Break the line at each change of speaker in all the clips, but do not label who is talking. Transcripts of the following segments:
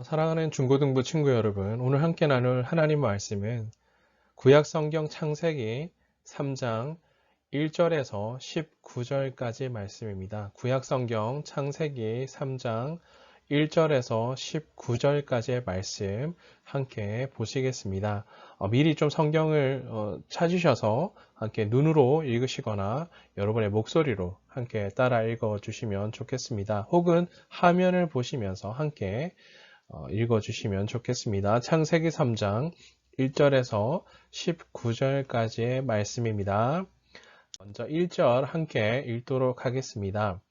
사랑하는 중고등부 친구 여러분, 오늘 함께 나눌 하나님 말씀은 구약 성경 창세기 3장 1절에서 19절까지 말씀입니다. 구약 성경 창세기 3장 1절에서 19절까지의 말씀 함께 보시겠습니다. 미리 좀 성경을 찾으셔서 함께 눈으로 읽으시거나 여러분의 목소리로 함께 따라 읽어 주시면 좋겠습니다. 혹은 화면을 보시면서 함께 읽어주시면 좋겠습니다. 창세기 3장 1절에서 19절까지의 말씀입니다. 먼저 1절 함께 읽도록 하겠습니다.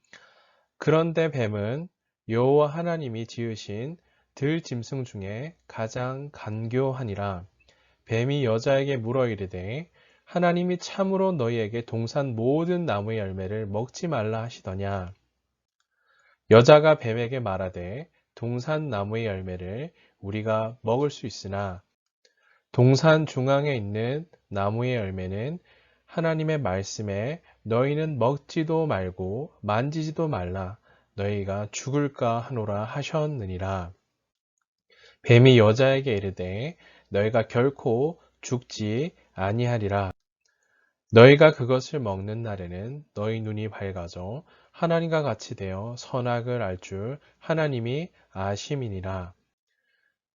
그런데 뱀은 여호와 하나님이 지으신 들짐승 중에 가장 간교하니라. 뱀이 여자에게 물어 이르되 하나님이 참으로 너희에게 동산 모든 나무의 열매를 먹지 말라 하시더냐. 여자가 뱀에게 말하되 동산 나무의 열매를 우리가 먹을 수 있으나 동산 중앙에 있는 나무의 열매는 하나님의 말씀에 너희는 먹지도 말고 만지지도 말라 너희가 죽을까 하노라 하셨느니라. 뱀이 여자에게 이르되 너희가 결코 죽지 아니하리라. 너희가 그것을 먹는 날에는 너희 눈이 밝아져 하나님과 같이 되어 선악을 알 줄 하나님이 아심이니라.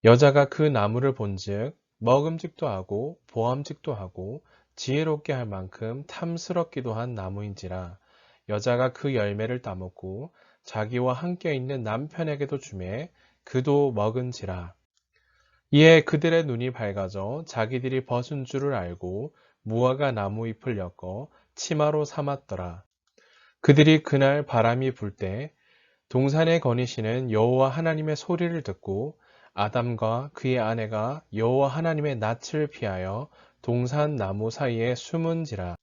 여자가 그 나무를 본즉 먹음직도 하고 보암직도 하고 지혜롭게 할 만큼 탐스럽기도 한 나무인지라. 여자가 그 열매를 따먹고 자기와 함께 있는 남편에게도 주매 그도 먹은지라. 이에 그들의 눈이 밝아져 자기들이 벗은 줄을 알고 무화과 나무 잎을 엮어 치마로 삼았더라. 그들이 그날 바람이 불 때 동산에 거니시는 여호와 하나님의 소리를 듣고 아담과 그의 아내가 여호와 하나님의 낯을 피하여 동산 나무 사이에 숨은지라.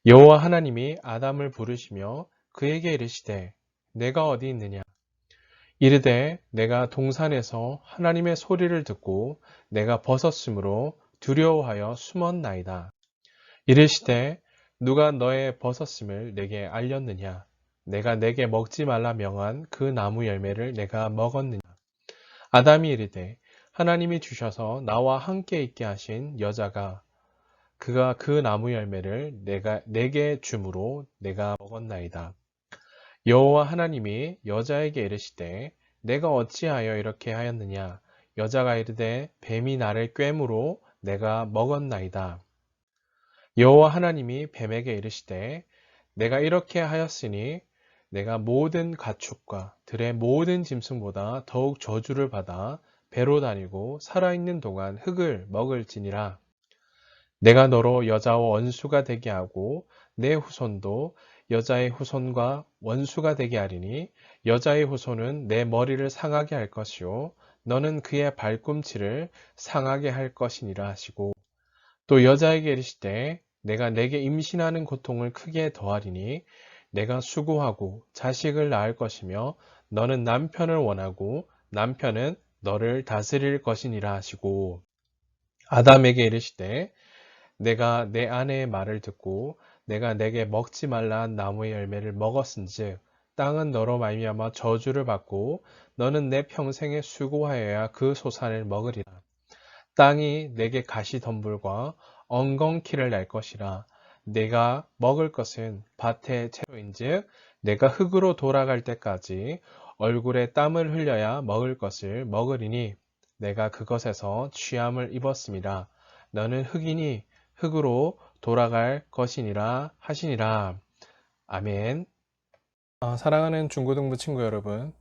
여호와 하나님이 아담을 부르시며 그에게 이르시되 내가 어디 있느냐. 이르되 내가 동산에서 하나님의 소리를 듣고 내가 벗었으므로 두려워하여 숨었나이다. 이르시되 누가 너의 벗었음을 내게 알렸느냐. 내가 내게 먹지 말라 명한 그 나무 열매를 내가 먹었느냐. 아담이 이르되 하나님이 주셔서 나와 함께 있게 하신 여자가 그가 그 나무 열매를 내게 주므로 내가 먹었나이다. 여호와 하나님이 여자에게 이르시되 내가 어찌하여 이렇게 하였느냐. 여자가 이르되 뱀이 나를 꿰므로 내가 먹었나이다. 여호와 하나님이 뱀에게 이르시되 내가 이렇게 하였으니 내가 모든 가축과 들의 모든 짐승보다 더욱 저주를 받아 배로 다니고 살아있는 동안 흙을 먹을지니라. 내가 너로 여자와 원수가 되게 하고 내 후손도 여자의 후손과 원수가 되게 하리니 여자의 후손은 내 머리를 상하게 할 것이요 너는 그의 발꿈치를 상하게 할 것이니라 하시고 또 여자에게 이르시되 내가 내게 임신하는 고통을 크게 더하리니 내가 수고하고 자식을 낳을 것이며 너는 남편을 원하고 남편은 너를 다스릴 것이니라 하시고 아담에게 이르시되 내가 내 아내의 말을 듣고 내가 내게 먹지 말라 한 나무의 열매를 먹었은즉 땅은 너로 말미암아 저주를 받고 너는 내 평생에 수고하여야 그 소산을 먹으리라. 땅이 내게 가시덤불과 엉겅퀴를 낼 것이라. 내가 먹을 것은 밭의 채소인즉 내가 흙으로 돌아갈 때까지 얼굴에 땀을 흘려야 먹을 것을 먹으리니 내가 그것에서 취함을 입었습니다. 너는 흙이니 흙으로 돌아갈 것이니라 하시니라. 아멘. 사랑하는 중고등부 친구 여러분,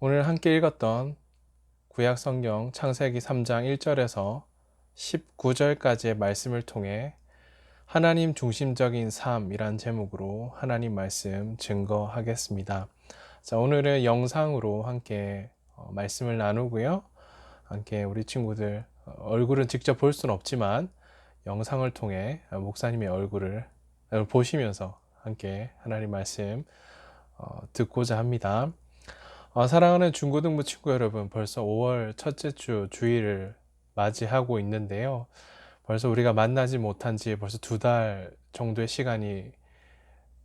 오늘 함께 읽었던 구약 성경 창세기 3장 1절에서 19절까지의 말씀을 통해 하나님 중심적인 삶이란 제목으로 하나님 말씀 증거하겠습니다. 자, 오늘은 영상으로 함께 말씀을 나누고요. 함께 우리 친구들 얼굴은 직접 볼 수는 없지만 영상을 통해 목사님의 얼굴을 보시면서 함께 하나님 말씀 듣고자 합니다. 사랑하는 중고등부 친구 여러분, 벌써 5월 첫째 주 주일을 맞이하고 있는데요. 벌써 우리가 만나지 못한 지 벌써 2달 정도의 시간이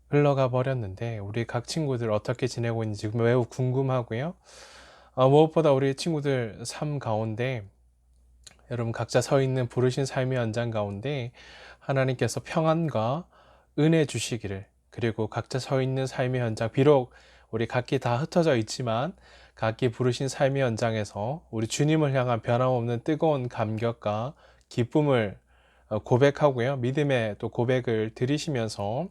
흘러가 버렸는데 우리 각 친구들 어떻게 지내고 있는지 매우 궁금하고요. 무엇보다 우리 친구들 삶 가운데 여러분 각자 서 있는 부르신 삶의 현장 가운데 하나님께서 평안과 은혜 주시기를, 그리고 각자 서 있는 삶의 현장, 비록 우리 각기 다 흩어져 있지만 각기 부르신 삶의 현장에서 우리 주님을 향한 변함없는 뜨거운 감격과 기쁨을 고백하고요, 믿음의 또 고백을 드리시면서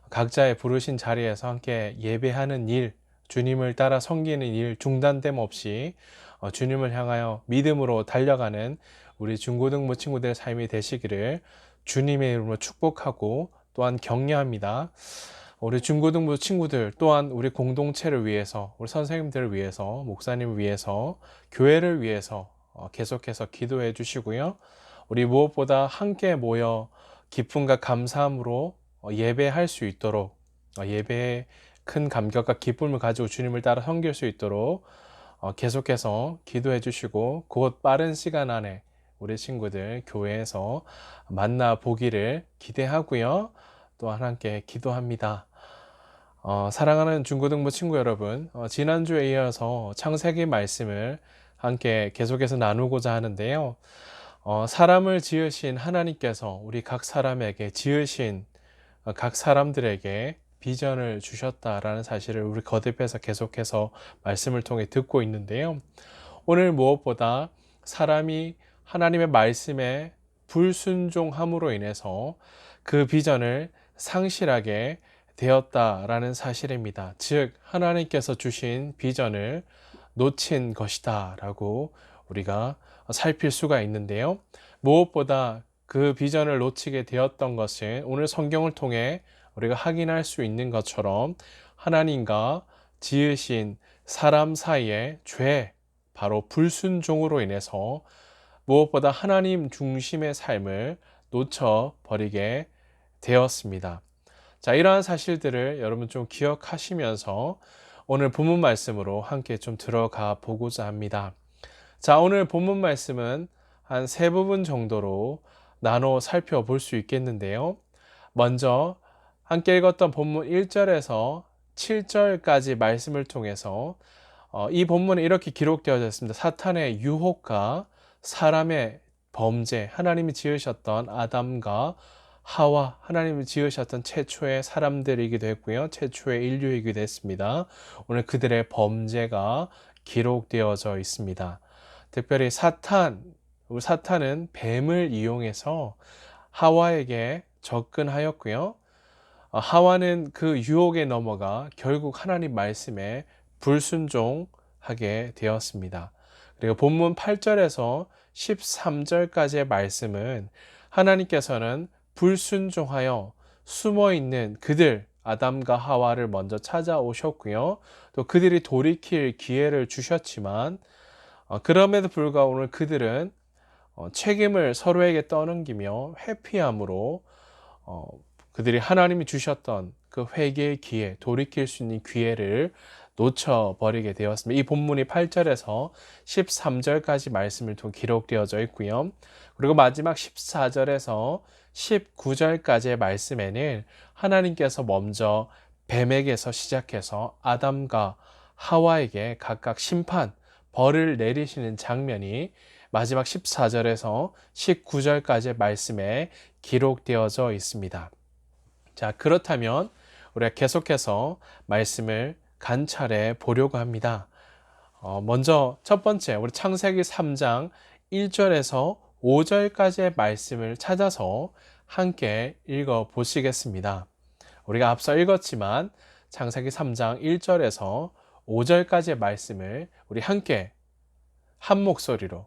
각자의 부르신 자리에서 함께 예배하는 일, 주님을 따라 섬기는 일 중단됨 없이 주님을 향하여 믿음으로 달려가는 우리 중고등부 친구들의 삶이 되시기를 주님의 이름으로 축복하고 또한 격려합니다. 우리 중고등부 친구들 또한 우리 공동체를 위해서, 우리 선생님들을 위해서, 목사님을 위해서, 교회를 위해서 계속해서 기도해 주시고요. 우리 무엇보다 함께 모여 기쁨과 감사함으로 예배할 수 있도록, 예배에 큰 감격과 기쁨을 가지고 주님을 따라 섬길 수 있도록 계속해서 기도해 주시고, 곧 빠른 시간 안에 우리 친구들 교회에서 만나 보기를 기대하고요. 또한 함께 기도합니다. 사랑하는 중고등부 친구 여러분, 지난주에 이어서 창세기 말씀을 함께 계속해서 나누고자 하는데요. 사람을 지으신 하나님께서 우리 각 사람에게 지으신 각 사람들에게 비전을 주셨다라는 사실을 우리 거듭해서 계속해서 말씀을 통해 듣고 있는데요. 오늘 무엇보다 사람이 하나님의 말씀에 불순종함으로 인해서 그 비전을 상실하게 되었다라는 사실입니다. 즉 하나님께서 주신 비전을 놓친 것이다 라고 우리가 살필 수가 있는데요. 무엇보다 그 비전을 놓치게 되었던 것은 오늘 성경을 통해 우리가 확인할 수 있는 것처럼 하나님과 지으신 사람 사이의 죄, 바로 불순종으로 인해서 무엇보다 하나님 중심의 삶을 놓쳐버리게 되었습니다. 자, 이러한 사실들을 여러분 좀 기억하시면서 오늘 본문 말씀으로 함께 좀 들어가 보고자 합니다. 자, 오늘 본문 말씀은 한 세 부분 정도로 나눠 살펴볼 수 있겠는데요. 먼저 함께 읽었던 본문 1절에서 7절까지 말씀을 통해서 이 본문에 이렇게 기록되어져 있습니다. 사탄의 유혹과 사람의 범죄, 하나님이 지으셨던 아담과 하와, 하나님이 지으셨던 최초의 사람들이기도 했고요. 최초의 인류이기도 했습니다. 오늘 그들의 범죄가 기록되어져 있습니다. 특별히 사탄은 뱀을 이용해서 하와에게 접근하였고요. 하와는 그 유혹에 넘어가 결국 하나님 말씀에 불순종하게 되었습니다. 그리고 본문 8절에서 13절까지의 말씀은 하나님께서는 불순종하여 숨어있는 그들, 아담과 하와를 먼저 찾아오셨고요. 또 그들이 돌이킬 기회를 주셨지만 그럼에도 불구하고 오늘 그들은 책임을 서로에게 떠넘기며 회피함으로 그들이 하나님이 주셨던 그 회개의 기회, 돌이킬 수 있는 기회를 놓쳐버리게 되었습니다. 이 본문이 8절에서 13절까지 말씀을 통해 기록되어져 있고요. 그리고 마지막 14절에서 19절까지의 말씀에는 하나님께서 먼저 뱀에게서 시작해서 아담과 하와에게 각각 심판, 벌을 내리시는 장면이 마지막 14절에서 19절까지의 말씀에 기록되어져 있습니다. 자, 그렇다면 우리가 계속해서 말씀을 관찰해 보려고 합니다. 먼저 첫 번째, 우리 창세기 3장 1절에서 5절까지의 말씀을 찾아서 함께 읽어 보시겠습니다. 우리가 앞서 읽었지만 창세기 3장 1절에서 5절까지의 말씀을 우리 함께 한 목소리로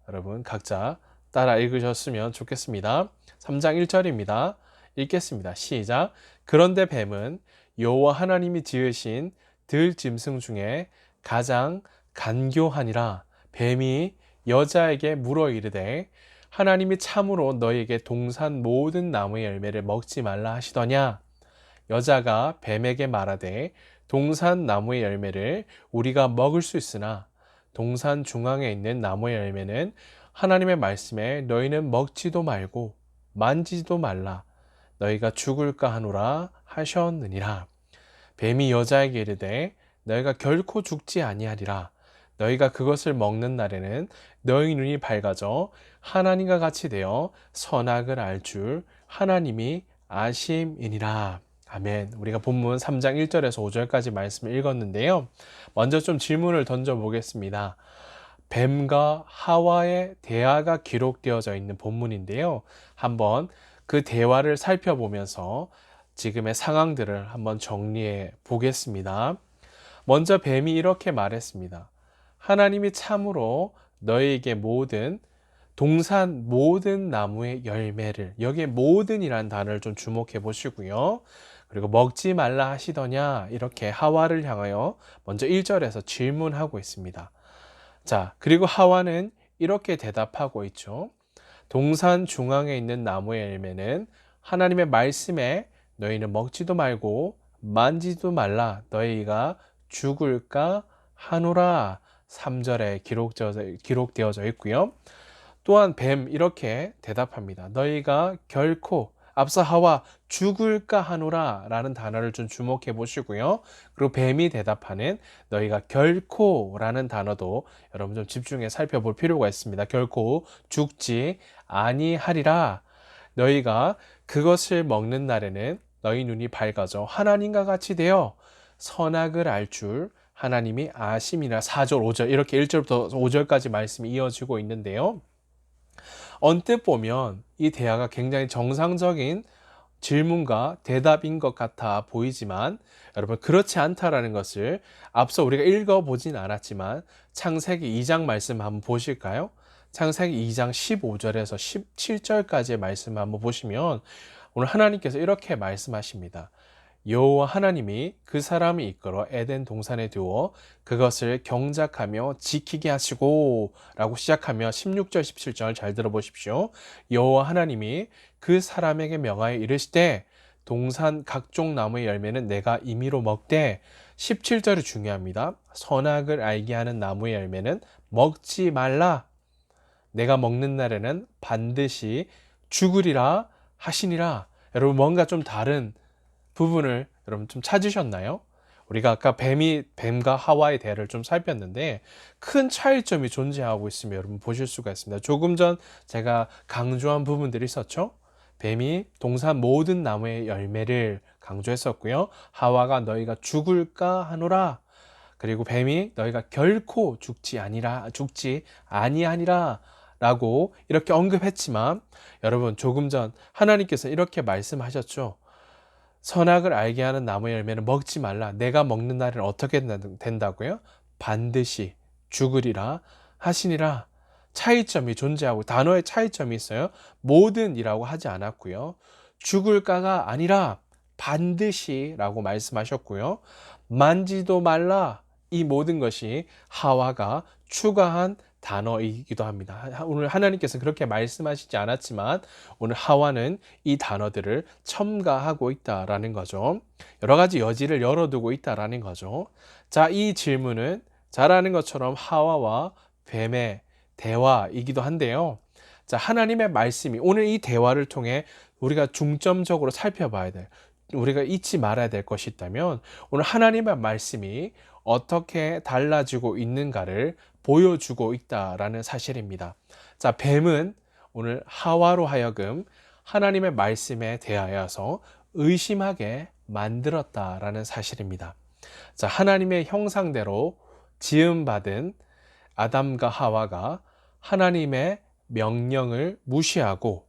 여러분 각자 따라 읽으셨으면 좋겠습니다. 3장 1절입니다. 읽겠습니다. 시작. 그런데 뱀은 여호와 하나님이 지으신 들짐승 중에 가장 간교하니라. 뱀이 여자에게 물어 이르되 하나님이 참으로 너희에게 동산 모든 나무의 열매를 먹지 말라 하시더냐. 여자가 뱀에게 말하되 동산 나무의 열매를 우리가 먹을 수 있으나 동산 중앙에 있는 나무의 열매는 하나님의 말씀에 너희는 먹지도 말고 만지지도 말라. 너희가 죽을까 하노라 하셨느니라. 뱀이 여자에게 이르되 너희가 결코 죽지 아니하리라. 너희가 그것을 먹는 날에는 너희 눈이 밝아져 하나님과 같이 되어 선악을 알 줄 하나님이 아심이니라. 아멘. 우리가 본문 3장 1절에서 5절까지 말씀을 읽었는데요. 먼저 좀 질문을 던져보겠습니다. 뱀과 하와의 대화가 기록되어져 있는 본문인데요. 한번 그 대화를 살펴보면서 지금의 상황들을 한번 정리해 보겠습니다. 먼저 뱀이 이렇게 말했습니다. 하나님이 참으로 너희에게 모든 동산 모든 나무의 열매를, 여기에 모든이란 단어를 좀 주목해 보시고요. 그리고 먹지 말라 하시더냐, 이렇게 하와를 향하여 먼저 1절에서 질문하고 있습니다. 자, 그리고 하와는 이렇게 대답하고 있죠. 동산 중앙에 있는 나무의 열매는 하나님의 말씀에 너희는 먹지도 말고 만지도 말라 너희가 죽을까 하노라. 3절에 기록되어져 있고요. 또한 뱀 이렇게 대답합니다. 너희가 결코, 앞서 하와 죽을까 하노라 라는 단어를 좀 주목해 보시고요. 그리고 뱀이 대답하는 너희가 결코 라는 단어도 여러분 좀 집중해 살펴볼 필요가 있습니다. 결코 죽지 아니하리라. 너희가 그것을 먹는 날에는 너희 눈이 밝아져 하나님과 같이 되어 선악을 알 줄 하나님이 아심이라. 4절 5절 이렇게 1절부터 5절까지 말씀이 이어지고 있는데요. 언뜻 보면 이 대화가 굉장히 정상적인 질문과 대답인 것 같아 보이지만 여러분 그렇지 않다라는 것을 앞서 우리가 읽어보진 않았지만 창세기 2장 말씀 한번 보실까요? 창세기 2장 15절에서 17절까지의 말씀 한번 보시면 오늘 하나님께서 이렇게 말씀하십니다. 여호와 하나님이 그 사람을 이끌어 에덴 동산에 두어 그것을 경작하며 지키게 하시고 라고 시작하며 16절 17절 잘 들어보십시오. 여호와 하나님이 그 사람에게 명하여 이르시되 동산 각종 나무의 열매는 내가 임의로 먹되 17절이 중요합니다. 선악을 알게 하는 나무의 열매는 먹지 말라. 내가 먹는 날에는 반드시 죽으리라 하시니라. 여러분 뭔가 좀 다른 부분을 여러분 좀 찾으셨나요? 우리가 아까 뱀과 하와의 대화를 좀 살폈는데 큰 차이점이 존재하고 있으면 여러분 보실 수가 있습니다. 조금 전 제가 강조한 부분들이 있었죠. 뱀이 동산 모든 나무의 열매를 강조했었고요. 하와가 너희가 죽을까 하노라. 그리고 뱀이 너희가 결코 죽지 아니하니라 라고 이렇게 언급했지만 여러분 조금 전 하나님께서 이렇게 말씀하셨죠. 선악을 알게 하는 나무 열매는 먹지 말라. 내가 먹는 날은 어떻게 된다고요? 반드시 죽으리라 하시니라. 차이점이 존재하고 단어의 차이점이 있어요. 모든이라고 하지 않았고요. 죽을까가 아니라 반드시라고 말씀하셨고요. 만지도 말라. 이 모든 것이 하와가 추가한 단어이기도 합니다. 오늘 하나님께서 그렇게 말씀하시지 않았지만 오늘 하와는 이 단어들을 첨가하고 있다라는 거죠. 여러 가지 여지를 열어두고 있다라는 거죠. 자, 이 질문은 잘 아는 것처럼 하와와 뱀의 대화이기도 한데요. 자, 하나님의 말씀이 오늘 이 대화를 통해 우리가 중점적으로 살펴봐야 돼. 우리가 잊지 말아야 될 것이 있다면 오늘 하나님의 말씀이 어떻게 달라지고 있는가를 보여주고 있다라는 사실입니다. 자, 뱀은 오늘 하와로 하여금 하나님의 말씀에 대하여서 의심하게 만들었다라는 사실입니다. 자, 하나님의 형상대로 지음받은 아담과 하와가 하나님의 명령을 무시하고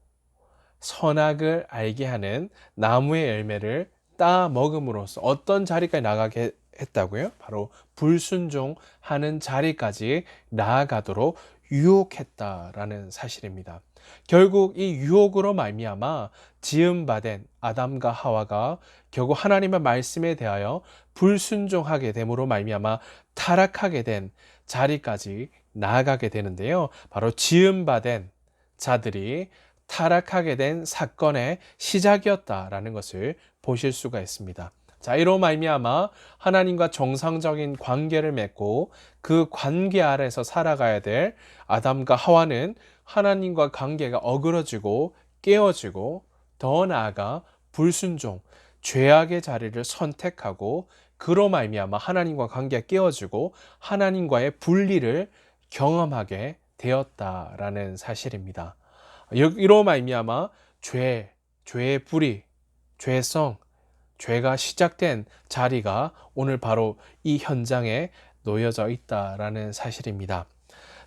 선악을 알게 하는 나무의 열매를 따 먹음으로써 어떤 자리까지 나가게 했다고요? 바로 불순종하는 자리까지 나아가도록 유혹했다라는 사실입니다. 결국 이 유혹으로 말미암아 지음받은 아담과 하와가 결국 하나님의 말씀에 대하여 불순종하게 됨으로 말미암아 타락하게 된 자리까지 나아가게 되는데요. 바로 지음받은 자들이 타락하게 된 사건의 시작이었다라는 것을 보실 수가 있습니다. 자, 이로 말미암아 하나님과 정상적인 관계를 맺고 그 관계 아래서 살아가야 될 아담과 하와는 하나님과 관계가 어그러지고 깨어지고 더 나아가 불순종, 죄악의 자리를 선택하고 그로 말미암아 하나님과 관계가 깨어지고 하나님과의 분리를 경험하게 되었다라는 사실입니다. 이로 말미암아 죄의 뿌리, 죄성, 죄가 시작된 자리가 오늘 바로 이 현장에 놓여져 있다라는 사실입니다.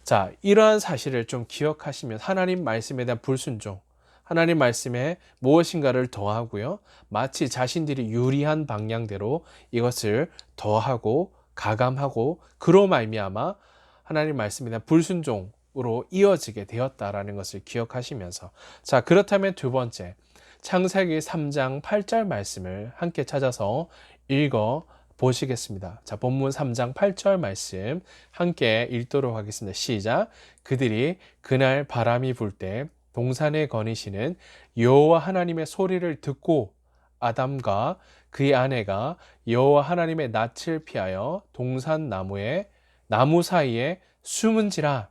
자, 이러한 사실을 좀 기억하시면 하나님 말씀에 대한 불순종, 하나님 말씀에 무엇인가를 더하고요. 마치 자신들이 유리한 방향대로 이것을 더하고 가감하고 그로 말미암아 하나님 말씀에 대한 불순종으로 이어지게 되었다라는 것을 기억하시면서, 자, 그렇다면 두 번째, 창세기 3장 8절 말씀을 함께 찾아서 읽어 보시겠습니다. 자, 본문 3장 8절 말씀 함께 읽도록 하겠습니다. 시작. 그들이 그날 바람이 불 때 동산에 거니시는 여호와 하나님의 소리를 듣고 아담과 그의 아내가 여호와 하나님의 낯을 피하여 동산 나무 사이에 숨은지라.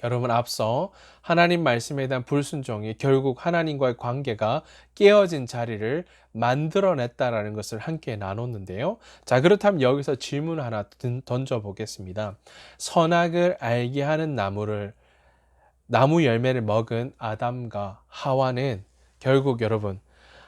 여러분, 앞서 하나님 말씀에 대한 불순종이 결국 하나님과의 관계가 깨어진 자리를 만들어냈다라는 것을 함께 나눴는데요. 자, 그렇다면 여기서 질문 하나 던져 보겠습니다. 선악을 알게 하는 나무 열매를 먹은 아담과 하와는 결국 여러분,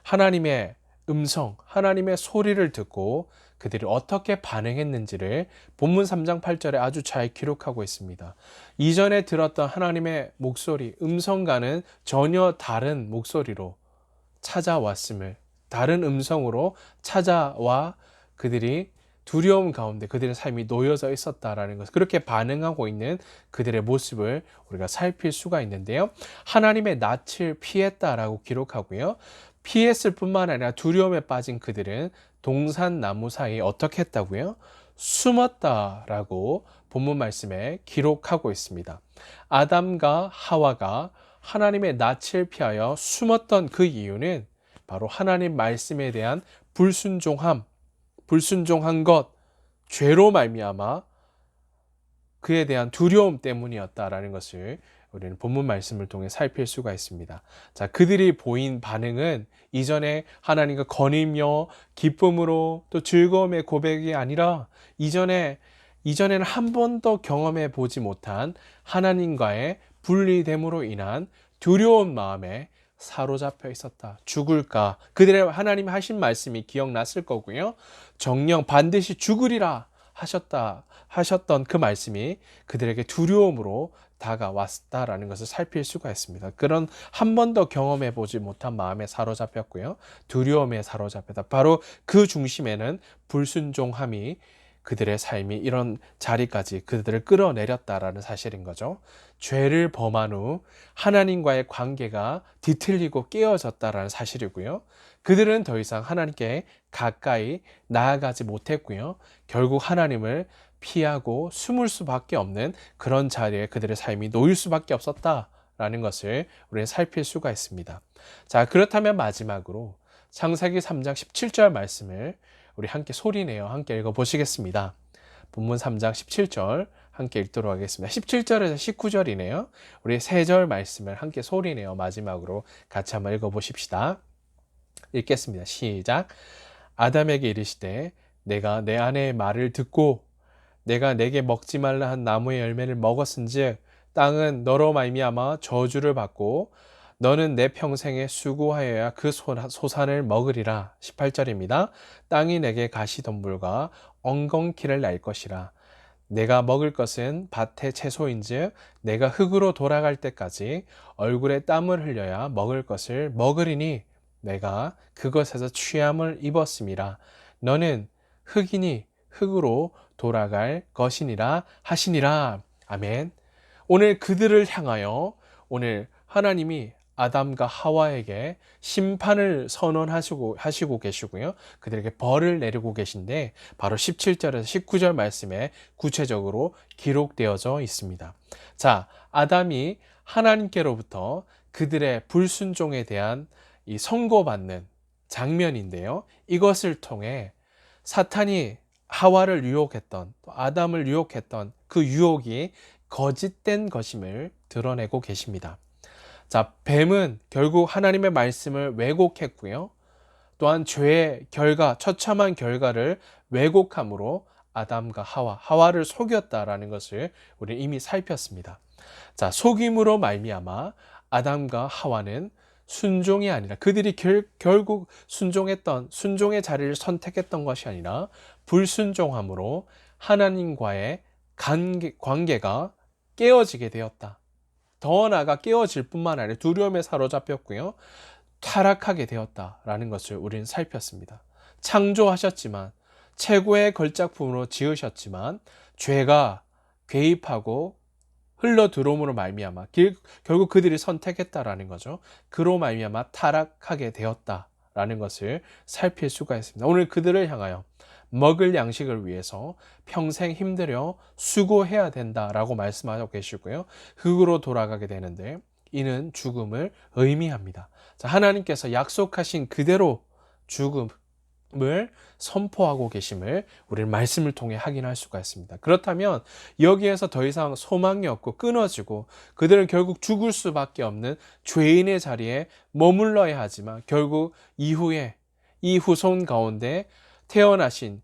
하나님의 음성, 하나님의 소리를 듣고 그들이 어떻게 반응했는지를 본문 3장 8절에 아주 잘 기록하고 있습니다. 이전에 들었던 하나님의 목소리, 음성과는 전혀 다른 목소리로 찾아왔음을, 다른 음성으로 찾아와 그들이 두려움 가운데 그들의 삶이 놓여져 있었다라는 것, 그렇게 반응하고 있는 그들의 모습을 우리가 살필 수가 있는데요. 하나님의 낯을 피했다라고 기록하고요. 피했을 뿐만 아니라 두려움에 빠진 그들은 동산 나무 사이에 어떻게 했다고요? 숨었다라고 본문 말씀에 기록하고 있습니다. 아담과 하와가 하나님의 낯을 피하여 숨었던 그 이유는 바로 하나님 말씀에 대한 불순종한 것, 죄로 말미암아 그에 대한 두려움 때문이었다라는 것을 우리는 본문 말씀을 통해 살필 수가 있습니다. 자, 그들이 보인 반응은 이전에 하나님과 거닐며 기쁨으로 또 즐거움의 고백이 아니라 이전에는 한 번도 경험해 보지 못한 하나님과의 분리됨으로 인한 두려운 마음에 사로잡혀 있었다. 죽을까? 그들의 하나님 하신 말씀이 기억났을 거고요. 정녕 반드시 죽으리라 하셨던 그 말씀이 그들에게 두려움으로 다가왔다라는 것을 살필 수가 있습니다. 그런 한 번도 경험해 보지 못한 마음에 사로잡혔고요. 두려움에 사로잡혔다. 바로 그 중심에는 불순종함이 그들의 삶이 이런 자리까지 그들을 끌어내렸다라는 사실인 거죠. 죄를 범한 후 하나님과의 관계가 뒤틀리고 깨어졌다라는 사실이고요. 그들은 더 이상 하나님께 가까이 나아가지 못했고요. 결국 하나님을 피하고 숨을 수밖에 없는 그런 자리에 그들의 삶이 놓일 수밖에 없었다라는 것을 우리는 살필 수가 있습니다. 자, 그렇다면 마지막으로 창세기 3장 17절 말씀을 우리 함께 소리내어 함께 읽어보시겠습니다. 본문 3장 17절 함께 읽도록 하겠습니다. 17절에서 19절이네요. 우리 3절 말씀을 함께 소리내어 마지막으로 같이 한번 읽어보십시다. 읽겠습니다. 시작. 아담에게 이르시되 내가 내 아내의 말을 듣고 내가 내게 먹지 말라 한 나무의 열매를 먹었은즉 땅은 너로 말미암아 저주를 받고 너는 내 평생에 수고하여야 그 소산을 먹으리라. 18절입니다. 땅이 내게 가시덤불과 엉겅퀴를 날 것이라. 내가 먹을 것은 밭의 채소인즉 내가 흙으로 돌아갈 때까지 얼굴에 땀을 흘려야 먹을 것을 먹으리니 내가 그것에서 취함을 입었음이라. 너는 흙이니 흙으로 돌아갈 것이니라 하시니라. 아멘. 오늘 그들을 향하여 오늘 하나님이 아담과 하와에게 심판을 선언하시고 계시고요. 그들에게 벌을 내리고 계신데 바로 17절에서 19절 말씀에 구체적으로 기록되어져 있습니다. 자, 아담이 하나님께로부터 그들의 불순종에 대한 이 선고받는 장면인데요. 이것을 통해 사탄이 하와를 유혹했던, 또 아담을 유혹했던 그 유혹이 거짓된 것임을 드러내고 계십니다. 자, 뱀은 결국 하나님의 말씀을 왜곡했고요. 또한 죄의 결과, 처참한 결과를 왜곡함으로 아담과 하와를 속였다라는 것을 우리 이미 살폈습니다. 자, 속임으로 말미암아 아담과 하와는 순종이 아니라 그들이 결국 순종의 자리를 선택했던 것이 아니라 불순종함으로 하나님과의 관계가 깨어지게 되었다. 더 나아가 깨어질 뿐만 아니라 두려움에 사로잡혔고요. 타락하게 되었다라는 것을 우리는 살폈습니다. 창조하셨지만 최고의 걸작품으로 지으셨지만 죄가 개입하고 흘러 들어옴으로 말미암아 결국 그들이 선택했다라는 거죠. 그로 말미암아 타락하게 되었다라는 것을 살필 수가 있습니다. 오늘 그들을 향하여 먹을 양식을 위해서 평생 힘들여 수고해야 된다라고 말씀하고 계시고요. 흙으로 돌아가게 되는데 이는 죽음을 의미합니다. 자, 하나님께서 약속하신 그대로 죽음을 선포하고 계심을 우리는 말씀을 통해 확인할 수가 있습니다. 그렇다면 여기에서 더 이상 소망이 없고 끊어지고 그들은 결국 죽을 수밖에 없는 죄인의 자리에 머물러야 하지만 결국 이후에 이 후손 가운데 태어나신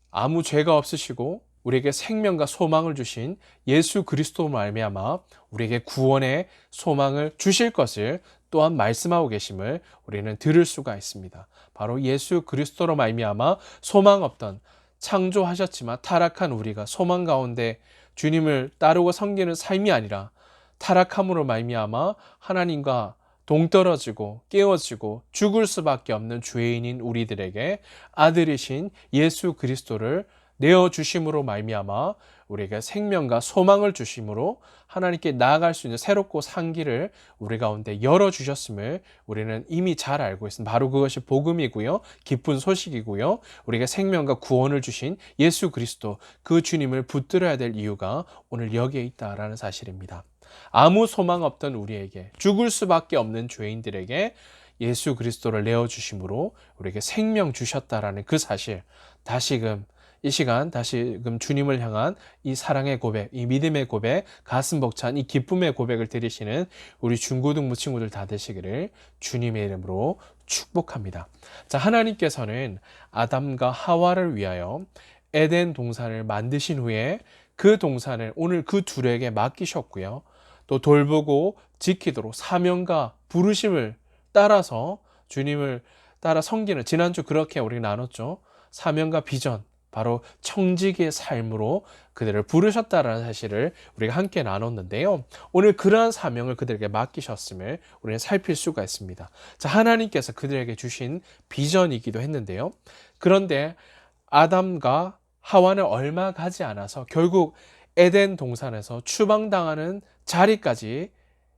아무 죄가 없으시고 우리에게 생명과 소망을 주신 예수 그리스도 말미암아 우리에게 구원의 소망을 주실 것을 또한 말씀하고 계심을 우리는 들을 수가 있습니다. 바로 예수 그리스도로 말미암아 소망 없던 창조하셨지만 타락한 우리가 소망 가운데 주님을 따르고 섬기는 삶이 아니라 타락함으로 말미암아 하나님과 동떨어지고 깨어지고 죽을 수밖에 없는 죄인인 우리들에게 아들이신 예수 그리스도를 내어주심으로 말미암아 우리에게 생명과 소망을 주심으로 하나님께 나아갈 수 있는 새롭고 산 길을 우리 가운데 열어주셨음을 우리는 이미 잘 알고 있습니다. 바로 그것이 복음이고요. 기쁜 소식이고요. 우리에게 생명과 구원을 주신 예수 그리스도 그 주님을 붙들어야 될 이유가 오늘 여기에 있다라는 사실입니다. 아무 소망 없던 우리에게 죽을 수밖에 없는 죄인들에게 예수 그리스도를 내어주심으로 우리에게 생명 주셨다라는 그 사실 다시금 이 시간 다시금 주님을 향한 이 사랑의 고백, 이 믿음의 고백, 가슴 벅찬 이 기쁨의 고백을 드리시는 우리 중고등부 친구들 다 되시기를 주님의 이름으로 축복합니다. 자, 하나님께서는 아담과 하와를 위하여 에덴 동산을 만드신 후에 그 동산을 오늘 그 둘에게 맡기셨고요. 또 돌보고 지키도록 사명과 부르심을 따라서 주님을 따라 섬기는 지난주 그렇게 우리 나눴죠. 사명과 비전, 바로 청지기의 삶으로 그들을 부르셨다라는 사실을 우리가 함께 나눴는데요. 오늘 그러한 사명을 그들에게 맡기셨음을 우리는 살필 수가 있습니다. 자, 하나님께서 그들에게 주신 비전이기도 했는데요. 그런데 아담과 하와는 얼마 가지 않아서 결국 에덴 동산에서 추방당하는 자리까지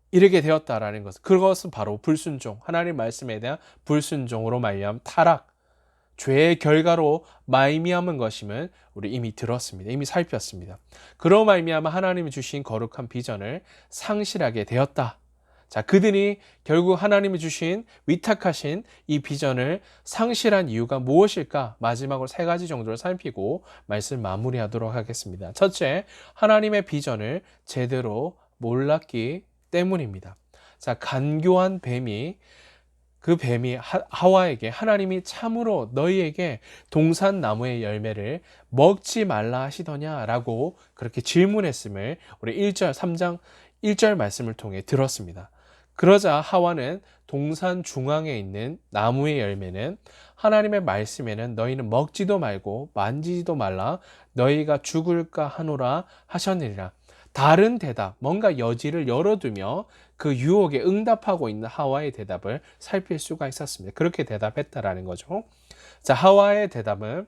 이르게 되었다라는 것. 그것은 바로 불순종, 하나님 말씀에 대한 불순종으로 말미암은 타락, 죄의 결과로 말미암은 것임을 우리 이미 들었습니다. 이미 살폈습니다. 그로 말미암아 하나님이 주신 거룩한 비전을 상실하게 되었다. 자, 그들이 결국 하나님이 주신 위탁하신 이 비전을 상실한 이유가 무엇일까? 마지막으로 세 가지 정도를 살피고 말씀 마무리하도록 하겠습니다. 첫째, 하나님의 비전을 제대로 몰랐기 때문입니다. 자, 간교한 뱀이 그 뱀이 하와에게 하나님이 참으로 너희에게 동산나무의 열매를 먹지 말라 하시더냐라고 그렇게 질문했음을 우리 3장 1절 말씀을 통해 들었습니다. 그러자 하와는 동산 중앙에 있는 나무의 열매는 하나님의 말씀에는 너희는 먹지도 말고 만지지도 말라 너희가 죽을까 하노라 하셨느니라. 다른 대답, 뭔가 여지를 열어두며 그 유혹에 응답하고 있는 하와의 대답을 살필 수가 있었습니다. 그렇게 대답했다라는 거죠. 자, 하와의 대답은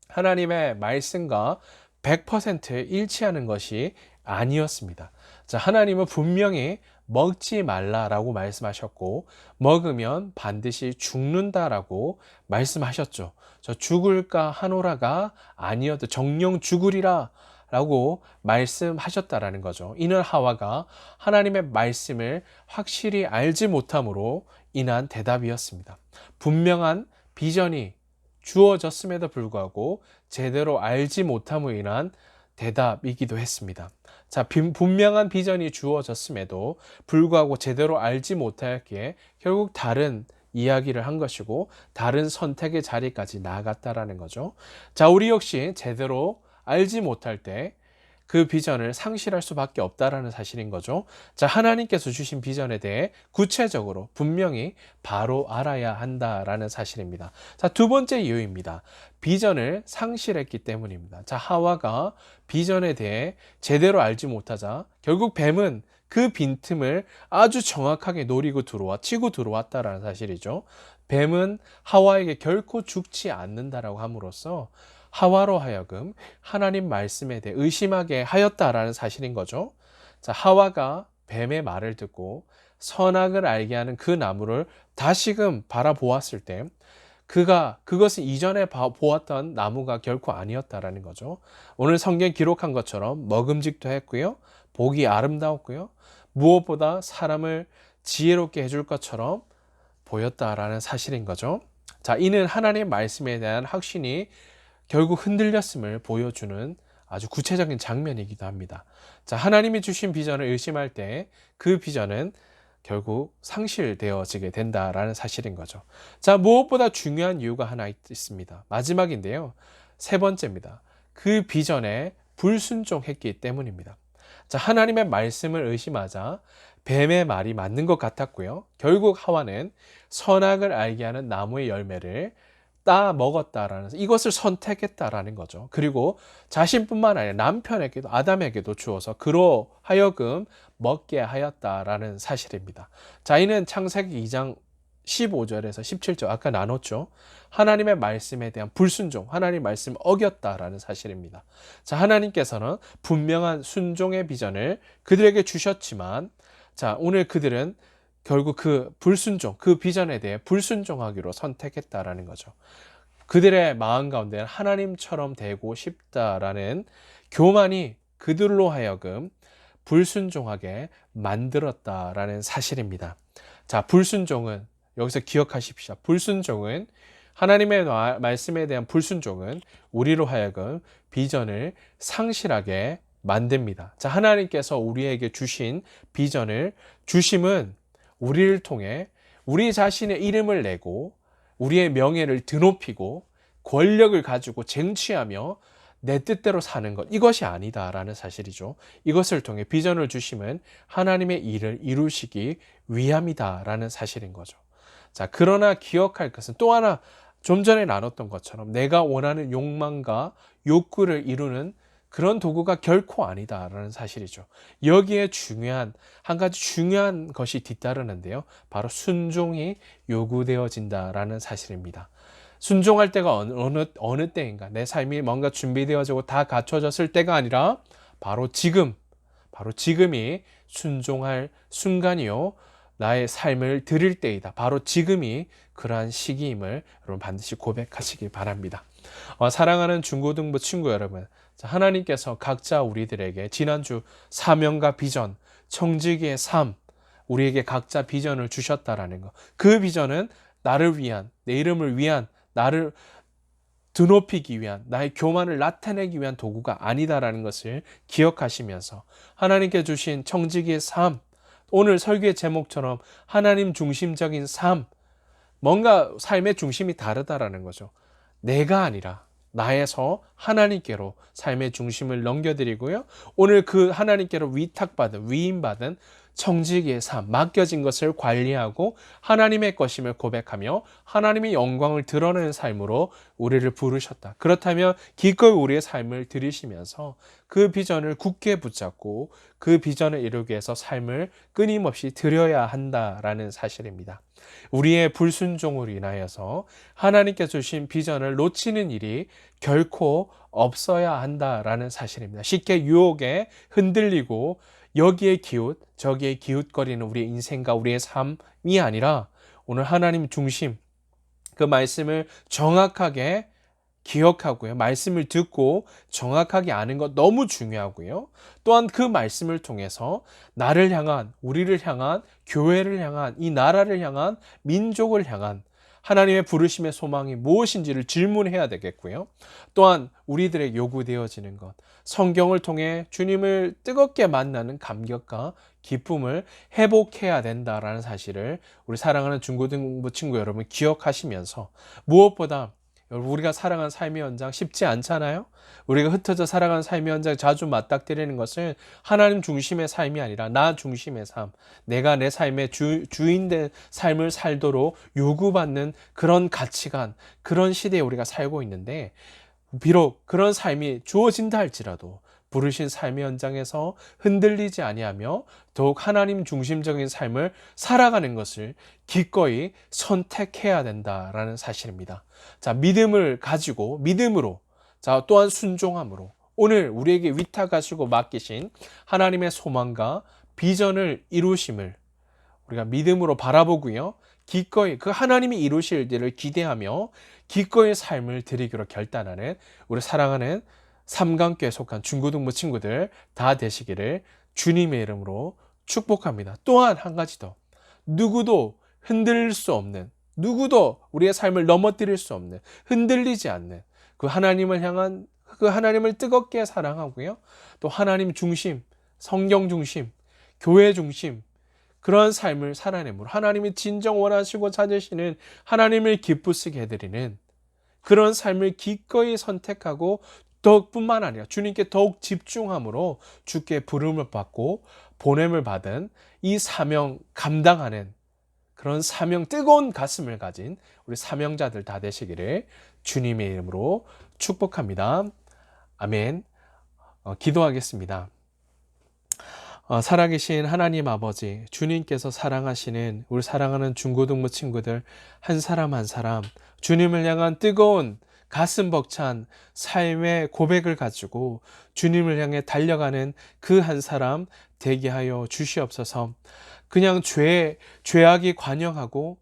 하나님의 말씀과 100% 일치하는 것이 아니었습니다. 자, 하나님은 분명히 먹지 말라라고 말씀하셨고 먹으면 반드시 죽는다라고 말씀하셨죠. 저 죽을까 하노라가 아니어도 정령 죽으리라 라고 말씀하셨다라는 거죠. 이는 하와가 하나님의 말씀을 확실히 알지 못함으로 인한 대답이었습니다. 분명한 비전이 주어졌음에도 불구하고 제대로 알지 못함으로 인한 대답이기도 했습니다. 자, 분명한 비전이 주어졌음에도 불구하고 제대로 알지 못하였기에 결국 다른 이야기를 한 것이고 다른 선택의 자리까지 나아갔다라는 거죠. 자, 우리 역시 제대로 알지 못할 때 그 비전을 상실할 수밖에 없다라는 사실인 거죠. 자, 하나님께서 주신 비전에 대해 구체적으로 분명히 바로 알아야 한다라는 사실입니다. 자, 두 번째 이유입니다. 비전을 상실했기 때문입니다. 자, 하와가 비전에 대해 제대로 알지 못하자 결국 뱀은 그 빈틈을 아주 정확하게 노리고 치고 들어왔다라는 사실이죠. 뱀은 하와에게 결코 죽지 않는다라고 함으로써 하와로 하여금 하나님 말씀에 대해 의심하게 하였다라는 사실인 거죠. 자, 하와가 뱀의 말을 듣고 선악을 알게 하는 그 나무를 다시금 바라보았을 때 그것은 이전에 보았던 나무가 결코 아니었다라는 거죠. 오늘 성경 기록한 것처럼 먹음직도 했고요. 보기 아름다웠고요. 무엇보다 사람을 지혜롭게 해줄 것처럼 보였다라는 사실인 거죠. 자, 이는 하나님의 말씀에 대한 확신이 결국 흔들렸음을 보여주는 아주 구체적인 장면이기도 합니다. 자, 하나님이 주신 비전을 의심할 때 그 비전은 결국 상실되어지게 된다라는 사실인 거죠. 자, 무엇보다 중요한 이유가 하나 있습니다. 마지막인데요. 세 번째입니다. 그 비전에 불순종했기 때문입니다. 자, 하나님의 말씀을 의심하자 뱀의 말이 맞는 것 같았고요. 결국 하와는 선악을 알게 하는 나무의 열매를 따 먹었다라는, 이것을 선택했다라는 거죠. 그리고 자신뿐만 아니라 남편에게도, 아담에게도 주어서 그로 하여금 먹게 하였다라는 사실입니다. 자, 이는 창세기 2장 15절에서 17절 아까 나눴죠. 하나님의 말씀에 대한 불순종, 하나님 말씀 어겼다라는 사실입니다. 자, 하나님께서는 분명한 순종의 비전을 그들에게 주셨지만, 자, 오늘 그들은 결국 그 불순종, 그 비전에 대해 불순종하기로 선택했다라는 거죠. 그들의 마음 가운데는 하나님처럼 되고 싶다라는 교만이 그들로 하여금 불순종하게 만들었다라는 사실입니다. 자, 불순종은 여기서 기억하십시오. 불순종은 하나님의 말씀에 대한 불순종은 우리로 하여금 비전을 상실하게 만듭니다. 자, 하나님께서 우리에게 주신 비전을 주심은 우리를 통해 우리 자신의 이름을 내고 우리의 명예를 드높이고 권력을 가지고 쟁취하며 내 뜻대로 사는 것, 이것이 아니다라는 사실이죠. 이것을 통해 비전을 주심은 하나님의 일을 이루시기 위함이다라는 사실인 거죠. 자, 그러나 기억할 것은 또 하나, 좀 전에 나눴던 것처럼 내가 원하는 욕망과 욕구를 이루는 그런 도구가 결코 아니다라는 사실이죠. 여기에 한 가지 중요한 것이 뒤따르는데요. 바로 순종이 요구되어진다라는 사실입니다. 순종할 때가 어느 때인가? 내 삶이 뭔가 준비되어지고 다 갖춰졌을 때가 아니라 바로 지금이 순종할 순간이요. 나의 삶을 드릴 때이다. 바로 지금이 그러한 시기임을 여러분 반드시 고백하시기 바랍니다. 사랑하는 중고등부 친구 여러분, 하나님께서 각자 우리들에게 지난주 사명과 비전, 청지기의 삶, 우리에게 각자 비전을 주셨다라는 것. 그 비전은 나를 위한, 내 이름을 위한, 나를 드높이기 위한, 나의 교만을 나타내기 위한 도구가 아니다라는 것을 기억하시면서 하나님께 주신 청지기의 삶, 오늘 설교의 제목처럼 하나님 중심적인 삶, 뭔가 삶의 중심이 다르다라는 거죠. 내가 아니라 나에서 하나님께로 삶의 중심을 넘겨드리고요. 오늘 그 하나님께로 위임받은 청지기의 삶, 맡겨진 것을 관리하고 하나님의 것임을 고백하며 하나님의 영광을 드러내는 삶으로 우리를 부르셨다. 그렇다면 기꺼이 우리의 삶을 들이시면서 그 비전을 굳게 붙잡고 그 비전을 이루기 위해서 삶을 끊임없이 드려야 한다라는 사실입니다. 우리의 불순종으로 인하여서 하나님께 주신 비전을 놓치는 일이 결코 없어야 한다라는 사실입니다. 쉽게 유혹에 흔들리고 여기에 저기에 기웃거리는 우리의 인생과 우리의 삶이 아니라 오늘 하나님 중심, 그 말씀을 정확하게 기억하고요. 말씀을 듣고 정확하게 아는 것 너무 중요하고요. 또한 그 말씀을 통해서 나를 향한, 우리를 향한, 교회를 향한, 이 나라를 향한, 민족을 향한 하나님의 부르심의 소망이 무엇인지를 질문해야 되겠고요. 또한 우리들에게 요구되어지는 것, 성경을 통해 주님을 뜨겁게 만나는 감격과 기쁨을 회복해야 된다라는 사실을 우리 사랑하는 중고등부 친구 여러분 기억하시면서, 무엇보다 여러분, 우리가 살아가는 삶의 현장 쉽지 않잖아요. 우리가 흩어져 살아가는 삶의 현장 자주 맞닥뜨리는 것은 하나님 중심의 삶이 아니라 나 중심의 삶, 내가 내 삶의 주인된 삶을 살도록 요구받는 그런 가치관, 그런 시대에 우리가 살고 있는데, 비록 그런 삶이 주어진다 할지라도 부르신 삶의 현장에서 흔들리지 아니하며 더욱 하나님 중심적인 삶을 살아가는 것을 기꺼이 선택해야 된다라는 사실입니다. 자, 믿음을 가지고 믿음으로, 자, 또한 순종함으로 오늘 우리에게 위탁하시고 맡기신 하나님의 소망과 비전을 이루심을 우리가 믿음으로 바라보고요. 기꺼이 그 하나님이 이루실 일을 기대하며 기꺼이 삶을 드리기로 결단하는 우리 사랑하는 삼강교에 속한 중고등부 친구들 다 되시기를 주님의 이름으로 축복합니다. 또한 한 가지 더, 누구도 흔들릴 수 없는, 누구도 우리의 삶을 넘어뜨릴 수 없는, 흔들리지 않는 그 하나님을 향한, 그 하나님을 뜨겁게 사랑하고요. 또 하나님 중심, 성경 중심, 교회 중심, 그런 삶을 살아내므로 하나님이 진정 원하시고 찾으시는, 하나님을 기쁘시게 해드리는 그런 삶을 기꺼이 선택하고 더욱뿐만 아니라 주님께 더욱 집중함으로 주께 부름을 받고 보냄을 받은 이 사명 감당하는 그런 사명, 뜨거운 가슴을 가진 우리 사명자들 다 되시기를 주님의 이름으로 축복합니다. 아멘. 기도하겠습니다. 살아계신 하나님 아버지, 주님께서 사랑하시는 우리 사랑하는 중고등부 친구들 한 사람 한 사람 주님을 향한 뜨거운 가슴 벅찬 삶의 고백을 가지고 주님을 향해 달려가는 그 한 사람 되게 하여 주시옵소서. 그냥 죄악이 관영하고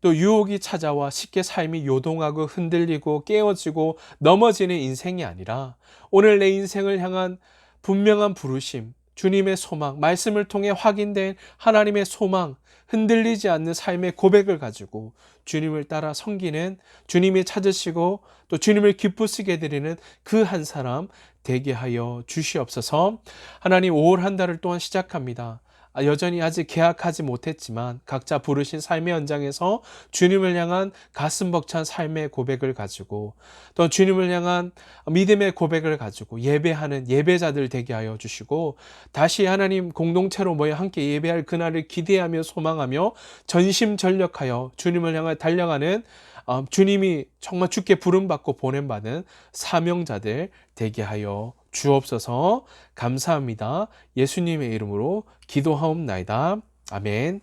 또 유혹이 찾아와 쉽게 삶이 요동하고 흔들리고 깨어지고 넘어지는 인생이 아니라 오늘 내 인생을 향한 분명한 부르심, 주님의 소망, 말씀을 통해 확인된 하나님의 소망, 흔들리지 않는 삶의 고백을 가지고 주님을 따라 섬기는, 주님이 찾으시고 또 주님을 기쁘시게 해드리는 그 한 사람 되게 하여 주시옵소서. 하나님, 5월 한 달을 또한 시작합니다. 여전히 아직 계약하지 못했지만 각자 부르신 삶의 현장에서 주님을 향한 가슴 벅찬 삶의 고백을 가지고 또 주님을 향한 믿음의 고백을 가지고 예배하는 예배자들 되게 하여 주시고, 다시 하나님 공동체로 모여 함께 예배할 그날을 기대하며 소망하며 전심전력하여 주님을 향해 달려가는 주님이 정말 주께 부름받고 보냄받은 사명자들 되게 하여 주옵소서. 감사합니다. 예수님의 이름으로 기도하옵나이다. 아멘.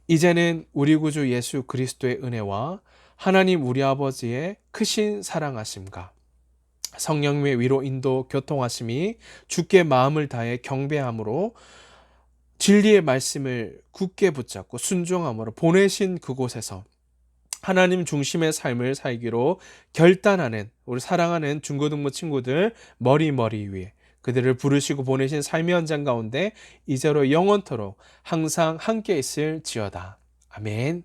이제는 우리 구주 예수 그리스도의 은혜와 하나님 우리 아버지의 크신 사랑하심과 성령님의 위로 인도 교통하심이 주께 마음을 다해 경배함으로 진리의 말씀을 굳게 붙잡고 순종함으로 보내신 그곳에서 하나님 중심의 삶을 살기로 결단하는 우리 사랑하는 중고등부 친구들 머리 위에 그들을 부르시고 보내신 삶의 현장 가운데 이제로 영원토록 항상 함께 있을지어다. 아멘.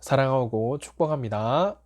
사랑하고 축복합니다.